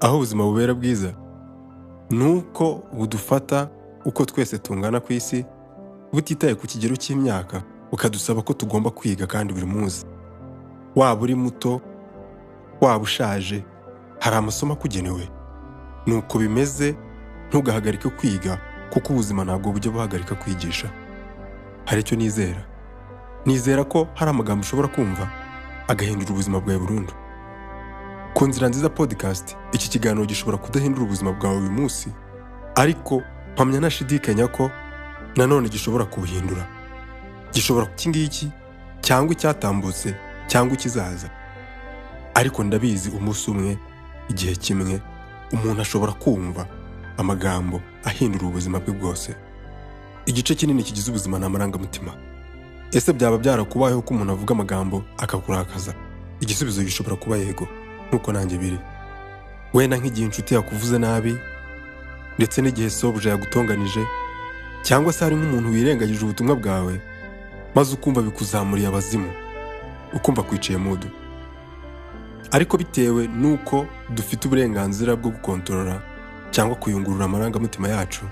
aho ubuzima bubera bwiza nuko budufata uko twese tungana ku isi butitaye ku kigero cy'imyaka, bukadusaba ko tugomba kwiga kandi buri munsi. Waba uri muto, waba ushaje, hari amasomo akugenewe. Nuko bimeze, ntugahagarike kwiga kuko ubuzima ntabwo bujya buhagarika kwigisha. Hari icyo nizera ko hari amagambo ushobora kumva agahindura ubuzima bwawe burundu. Ku Nzira Nziza podcast, iki kiganiro gishobora kudahindura ubuzima bwawe uyu munsi, ariko mpamya ntashidikanya ko nanone gishobora kubuhindura. Gishobora iki ngiki cyangwa icyatambutse cyangwa ikizaza, ariko ndabizi umunsi umwe, igihe kimwe, umuntu ashobora kumva amagambo ahindura ubuzima bwe bwose. Igice kinini kigize ubuzima ni amarangamutima. Ese byaba byarakubayeho ko umuntu avuga amagambo akakurakaza? Igisubizo gishobora kuba yego, nkuko nanjye biri. Wenda nk'igihe inshuti yakuvuze nabi, ndetse n'igihe sobuja yagutonganije, cyangwa se hari nk'umuntu wirengagije ubutumwa bwawe, maze ukumva bikuzamuriye abazimu, ukumva kwiciye mudu. Ariko bitewe nuko dufite uburenganzira bwo gukontorora cyangwa kuyungurura amarangamutima yacu,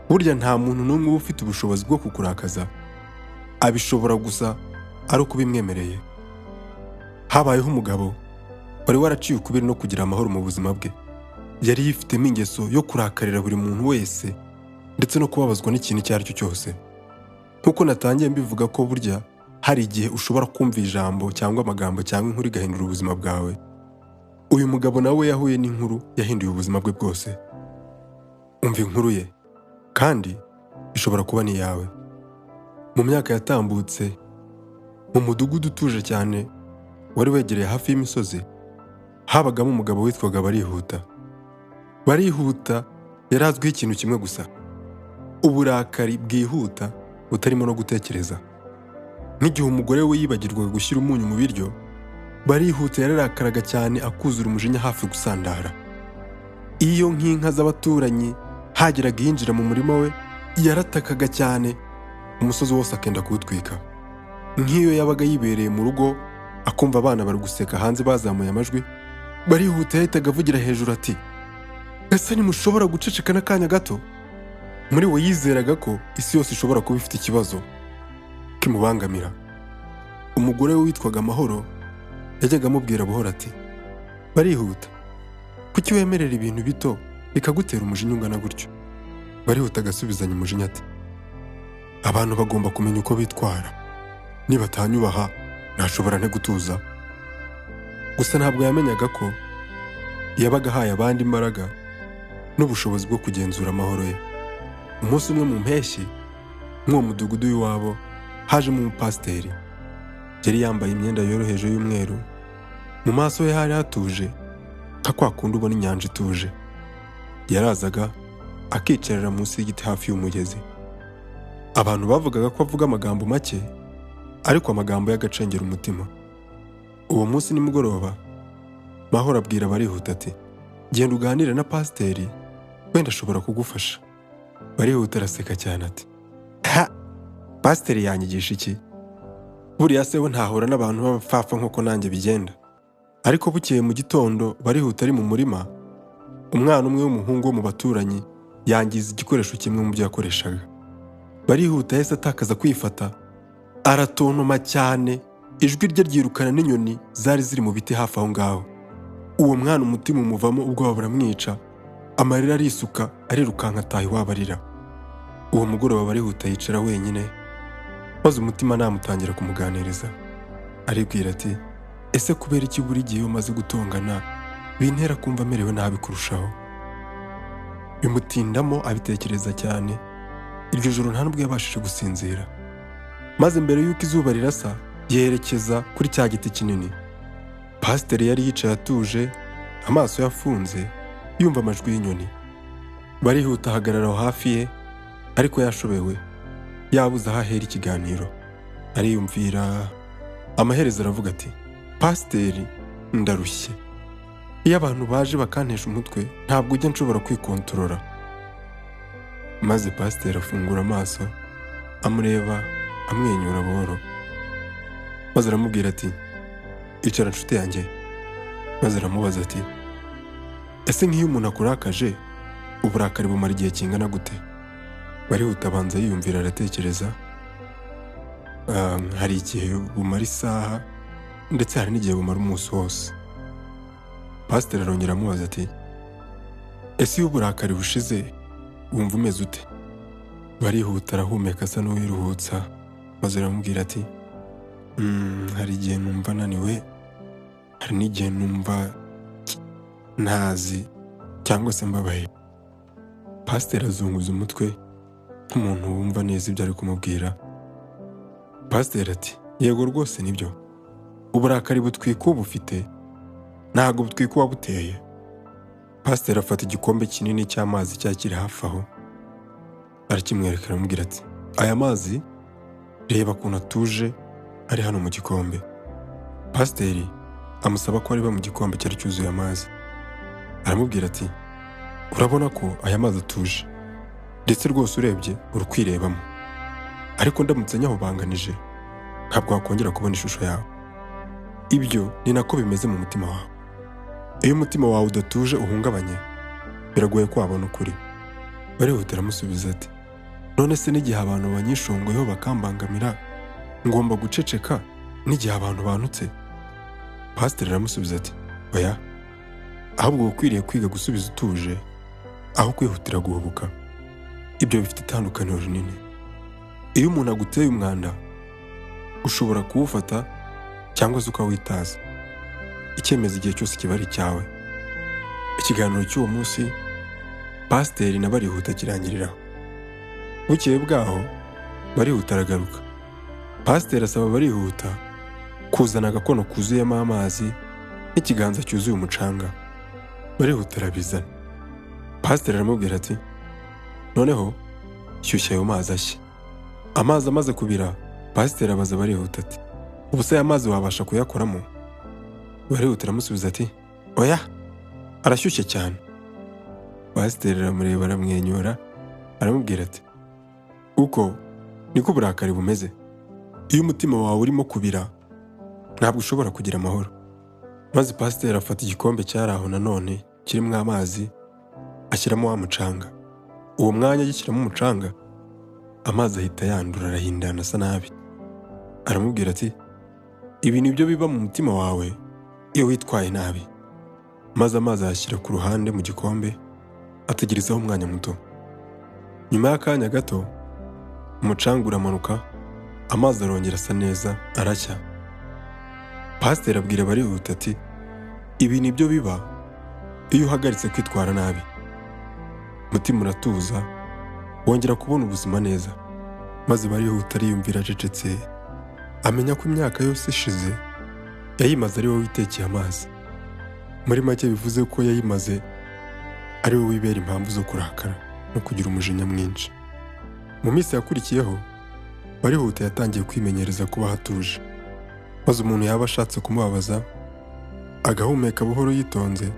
burya nta muntu n'umwe uba ufite ubushobozi bwo kukurakaza. Abishobora gusa ari uko bimwemereye. Habayeho umugabo wari waraciye ukubiri no kugira amahoro mu buzima bwe. Yari yifitemo ingeso yo kurakarira buri muntu wese, ndetse no kubabazwa n'ikintu icyo ari cyo cyose. Nkuko natangiye mbivuga ko burya hari igihe ushobora kumva ijambo cyangwa amagambo cyangwa inkuru igahindura ubuzima bwawe. Uyu mugabo nawe yahuye n'inkuru yahinduye ubuzima bwe bwose. Umva inkuru ye, kandi ishobora kuba ni yawe. Mu myaka yatambutse, mu mudugudu utuje cyane wari wegereye hafi y'imisozi, habagamo umugabo witwaga Barihuta yari azwiho ikintu kimwe gusa: uburakari bwihuta butarimo no gutekereza. Nk'igihe umugore we yibagirwaga gushyira umunyu mu biryo, Barihuta yararakaraga cyane akuzura umujinya hafi gusandara. Iyo nk'inka z'abaturanyi hageraga yinjira mu murima we, yaratakaga cyane, umusozi wose akenda kuwutwika. Nk'iyo yabaga yibereye mu rugo akumva abana bari guseka hanze bazamuye amajwi, Barihuta yahitaga avugira hejuru ati, ese ntimushobora guceceka n'akanya gato? Muri we yizeraga ko isi yose ishobora kuba ifite ikibazo kimubangamira. Umugore we witwaga Amahoro yajyaga amubwira buhoro ati, Barihuta, kuki wemerera ibintu bito bikagutera umujinya ungana gutyo? Barihuta agasubizanya umujinya ati, abantu bagomba kumenya uko bitwara. Nibatanyubaha ntashobora nte gutuza. Gusa ntabwo yamenyaga ko yabaga ahaye abandi imbaraga n'ubushobozi bwo kugenzura amahoro ye. Umunsi umwe mu mpeshyi, mw'uwo mudugudu w'iwabo hajemo umupasiteri. Yari yambaye imyenda yoroheje y'umweru. Mu maso he hari hatuje, nka kwa kundi ubona inyanja ituje. Yarazaga akicarira munsi y'igiti hafi y'umugezi. Abantu bavugaga ko avuga amagambo make, ariko amagambo y'agacengera umutima. Uwo munsi nimugoroba, Mahoro abwira Barihuta ati, genda uganire na pasiteri, wenda ashobora kugufasha. Barihuta araseka cyane ati, pasiteri yanyigisha iki? Buriya se we ntahura n'abantu b'abapfapfa nk'uko nanjye bigenda. Ariko bukeye mu gitondo, Barihuta ari mu murima, umwana umwe w'umuhungu wo mu baturanyi yangiza igikoresho kimwe mu byo yakoreshaga. Barihuta yahise atakaza kwifata, aratontoma cyane, ijwi rye ryirukana n'inyoni zari ziri mu biti hafi aho ngaho. Uwo mwana umutima umuvamo, ubwoba buramwica, amarira arisuka, arirukanka ataha iwabo arira. Uwo mugoroba Barihuta yicara wenyine, maze umutima namutangira kumuganiriza. Aribwira ati, ese kubera iki buri gihe umaze gutongana bintera kumva amerewe nabi kurushaho? Bimutindamo abitekereza cyane. Iryo joro nta nubwo yabashije gusinzira. Maze mbere y'uko izuba rirasa, yerekeza kuri cya giti kinini. Pasiteri yari yicaye atuje, amaso yafunze, yumva amajwi y'inyoni. Barihuta ahagarara aho hafi ye, ariko yashobewe, yabuze aho ahera ikiganiro. Ariyumvira, amaherezo aravuga ati, pasiteri, ndarushye. Iyo abantu baje bakantesha umutwe, ntabwo ujya nshobora kwikontorora. Maze pasiteri afungura amaso, amureba, amwenyura buhoro. Maze aramubwira ati, icara nshuti yanjye. Maze aramubaza ati, ese nk'iyo umuntu akurakaje uburakari bumara igihe kingana gute? Barihuta abanza yiyumvira aratekereza. Hari igihe bumara isaha ndetse hari n'igihe bumara umunsi wose. Pasiteri arongera amubaza ati ese iyo uburakari bushize wumva umeze ute? Barihuta arahumeka asa n'uwiruhutsa maze aramubwira ati hari igihe numva naniwe, hari n'igihe numva ntazi cyangwa se mbabaye. Pasiteri azunguza umutwe nk'umuntu wumva neza ibyo ari kumubwira. Pasiteri ati yego rwose nibyo, uburakari butwika ubufite ntabwo butwika uwabuteye. Pasiteri afata igikombe kinini cy'amazi cyakiri hafi aho arakimwereka aramubwira ati aya mazi reba ukuntu atuje ari hano mu gikombe. Pasiteri amusaba ko areba mu gikombe cyari cyuzuye amazi. Aramubwira ati urabona ko aya mazi atuje ndetse rwose urebye uri kwirebamo, ariko ndamutse nyahubanganije ntabwo wakongera kubona ishusho yawe. Ibyo ni nako bimeze mu mutima wawe. Iyo umutima wawe udatuje uhungabanye biragoye ko wabona ukuri. Barihuta aramusubiza ati none se n'igihe abantu banyishongoyeho bakambangamira ngomba guceceka n'igihe abantu banutse? Pasiteri aramusubiza ati oya, ahubwo ukwiriye kwiga gusubiza utuje aho kwihutira guhubuka. Ibyo bifite itandukaniro rinini. Iyo umuntu aguteye umwanda ushobora kuwufata cyangwa se ukawitaza. Icyemezo igihe cyose kiba ari icyawe. Ikiganiro cy'uwo munsi Pasiteri na Barihuta kirangiriraho. Bukeye bwaho Barihuta aragaruka. Pasiteri asaba Barihuta kuzana agakono kuzuyemo amazi n'ikiganza cyuzuye umucanga. Barihuta arabizana. Pasiteri aramubwira ati noneho shyushya ayo mazi ashya. Amazi amaze kubira, Pasiteri abaza Barihuta ati ubu se aya mazi wabasha kuyakoramo? Barihuta aramusubiza ati oya, arashyushye cyane. Pasiteri aramureba aramwenyura aramubwira ati uko niko uburakari bumeze. Iyo umutima wawe urimo kubira ntabwo ushobora kugira amahoro. Maze Pasiteri afata igikombe cyari aho nanone kirimo amazi ashyiramo wa mucanga. Uwo mwanya agishyiramo umucanga amazi ahita yandura arahindana asa nabi. Aramubwira ati ibi nibyo biba mu mutima wawe iyo witwaye nabi. Maze amazi ayashyira ku ruhande mu gikombe ategerezaho umwanya muto. Nyuma y'akanya gato umucanga uramanuka, amazi arongera asa neza arashya. Pasiteri abwira Barihuta ati ibi nibyo biba iyo uhagaritse kwitwara nabi. Umutima uratuza wongera kubona ubuzima neza. Maze Barihuta ariyumvira acecetse, amenya ko imyaka yose ishize yayimaze ari we witekeye amazi. Muri make bivuze ko yayimaze ari we wibera impamvu zo kurakara no kugira umujinya mwinshi. Mu minsi yakurikiyeho Barihuta yatangiye kwimenyereza kuba hatuje. Maze umuntu yaba ashatse kumubabaza agahumeka buhoro yitonze,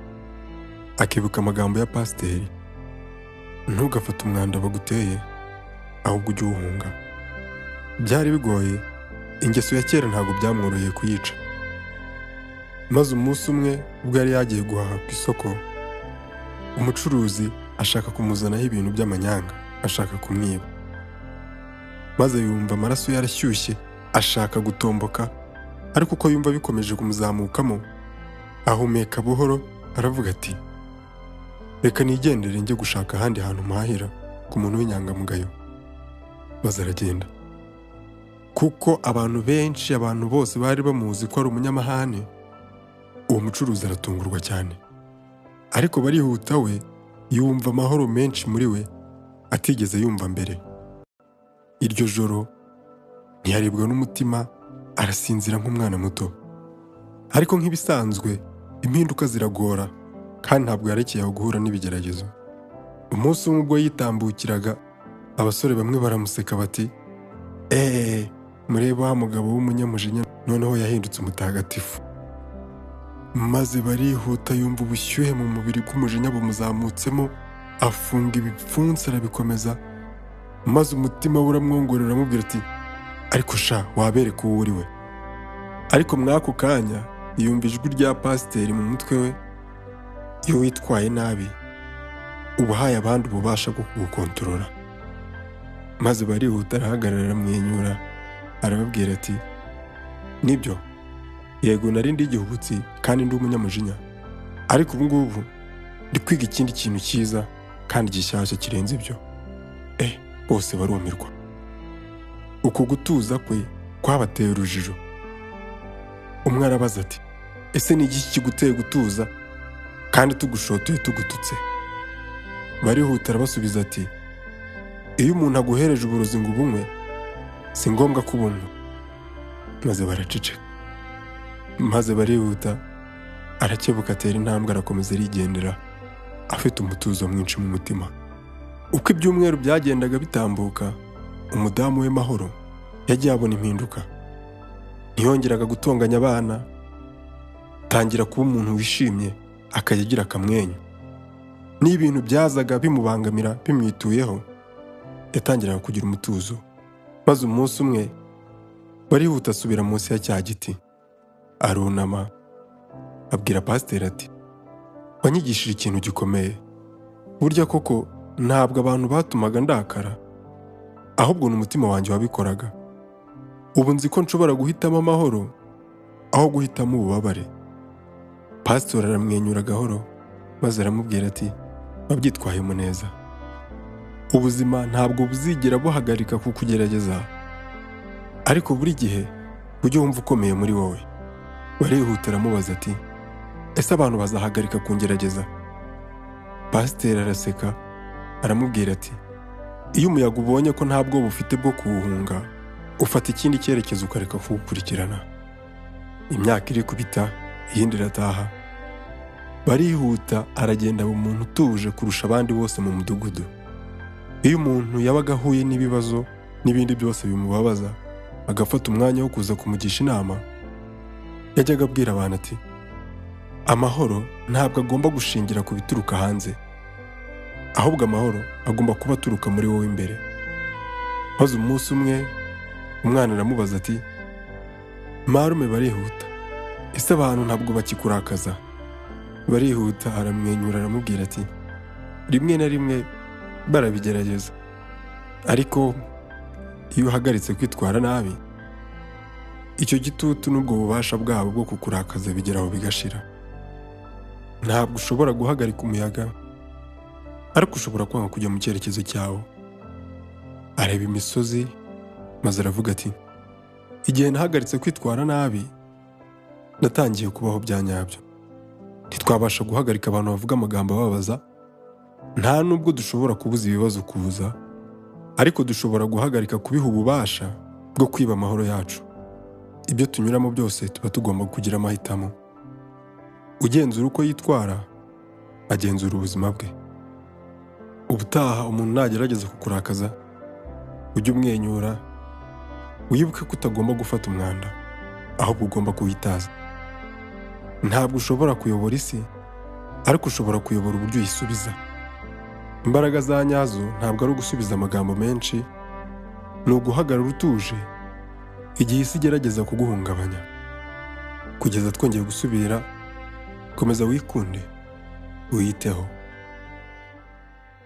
akibuka amagambo ya Pasiteri ntugafate umwanda baguteye ahubwo ujye uwuhunga. Byari bigoye, ingeso ya kera ntabwo byamworoheye kuyica. Maze umunsi umwe ubwo yari yagiye guhaha ku isoko, umucuruzi ashaka kumuzanaho ibintu by'amanyanga, ashaka kumwiba. Maze yumva amaraso yarashyushye ashaka gutomboka, ariko uko yumva bikomeje kumuzamukamo ahumeka buhoro aravuga ati reka nigendere njye gushaka ahandi hantu mpahira ku muntu w'inyangamugayo. Maze aragenda. Kuko abantu benshi, abantu bose bari bamuzi ko ari umunyamahane, uwo mucuruzi aratungurwa cyane. Ariko Barihuta we yumva amahoro menshi muri we atigeze yumva mbere. Iryo joro ntiyaribwa n'umutima, arasinzira nk'umwana muto. Ariko nk'ibisanzwe impinduka ziragora kandi ntabwo yarekeye aho guhura n'ibigeragezo. Umunsi umwe ubwo yitambukiraga, abasore bamwe baramuseka bati murebe wa mugabo w'umunyamujinya noneho yahindutse umutagatifu. Maze Barihuta yumva ubushyuhe mu mubiri bw'umujinya bumuzamutsemo, afunga ibipfunsi arabikomeza. Maze umutima we uramwongorera aramubwira ati ariko sha wabereka uwo uri we. Ariko mw'ako kanya yumva ijwi rya Pasiteri mu mutwe we iyo witwaye nabi uba uhaye abandi ububasha bwo kugukontorora. Maze barihuta arahagarara aramwenyura arababwira ati, nibyo, yego nari ndi igihubutsi kandi ndi umunyamujinya, ariko ubu ngubu ndi kwiga ikindi kintu cyiza kandi gishyashya kirenze ibyo. Bose barumirwa. Uko gutuza kwe kwabateye urujijo. Umwe arabaza ati, ese ni iki kiguteye gutuza kandi tugushotoye tugututse? Barihuta arabasubiza ati, iyo umuntu aguhereje uburozi ngo ubunywe si ngombwa ko ubunywa. Maze baraceceka. Maze barihuta arakebuka atera intambwe arakomeza arigendera afite umutuzo mwinshi mu mutima. Uko ibyumweru byagendaga bitambuka, umudamu we Mahoro yagiye abona impinduka. Ntiyongeraga gutonganya abana, tangira kuba umuntu wishimye akajya agira akamwenyu. N'ibintu byazaga bimubangamira bimwituyeho yatangiraga kugira umutuzo. Maze umunsi umwe barihuta asubira munsi ya cya giti arunama abwira pasiteri ati, wanyigishije ikintu gikomeye. Burya koko ntabwo abantu batumaga ndakara, ahubwo n'umutima wanjye wabikoraga. Ubu nzi ko nshobora guhitamo amahoro aho guhitamo ububabare. Pasiteri aramwenyura gahoro maze aramubwira ati, wabyitwayemo neza. Ubuzima ntabwo buzigera buhagarika kukugerageza, ariko buri gihe ujye wumva ukomeye muri wowe. Barihuta aramubaza ati, ese abantu bazahagarika kungerageza? Pasiteri araseka aramubwira ati, iyo umuyaga ubonye ko nta bwoba ufite bwo kuwuhunga, ufata ikindi cyerekezo ukareka kuwukurikirana. Imyaka iri kubita iyindi irataha. Barihuta aragenda aba umuntu utuje kurusha abandi bose mu mudugudu. Iyo umuntu yabaga ahuye n'ibibazo n'ibindi byose bimubabaza agafata umwanya wo kuza kumugisha inama, yajyaga abwira abantu ati, amahoro ntabwo agomba gushingira ku bituruka hanze, ahubwo amahoro agomba kuba aturuka muri wowe imbere. Maze umunsi umwe umwana aramubaza ati, marume Barihuta, ese abantu ntabwo bakikurakaza? Barihuta aramwenyura aramubwira ati, rimwe na rimwe barabigerageza, ariko iyo uhagaritse kwitwara nabi, icyo gitutu n'ubwo bubasha bwabo bwo kukurakaza bigeraho bigashira. Ntabwo ushobora guhagarika umuyaga, ariko ushobora kwanga kujya mu cyerekezo cyawo. Areba imisozi maze aravuga ati, igihe nahagaritse kwitwara nabi natangiye kubaho bya nyabyo. Ntitwabasha guhagarika abantu bavuga amagambo ababaza, nta nubwo dushobora kubuza ibibazo kuza, ariko dushobora guhagarika kubiha ububasha bwo kwiba amahoro yacu. Ibyo tunyuramo byose tuba tugomba kugira amahitamo. Ugenzura uko yitwara agenzura ubuzima bwe. Ubutaha umuntu nagerageza kukurakaza, ujye umwenyura, wibuke ko utagomba gufata umwanda, ahubwo ugomba kuwitaza. Ntabwo ushobora kuyobora isi, ariko ushobora kuyobora uburyo uyisubiza. Imbaraga za nyazo ntabwo ari ugusubiza amagambo menshi, ni uguhagarara utuje igihe isi igerageza kuguhungabanya. Kugeza twongeye gusubira, komeza wikunde, wiyiteho.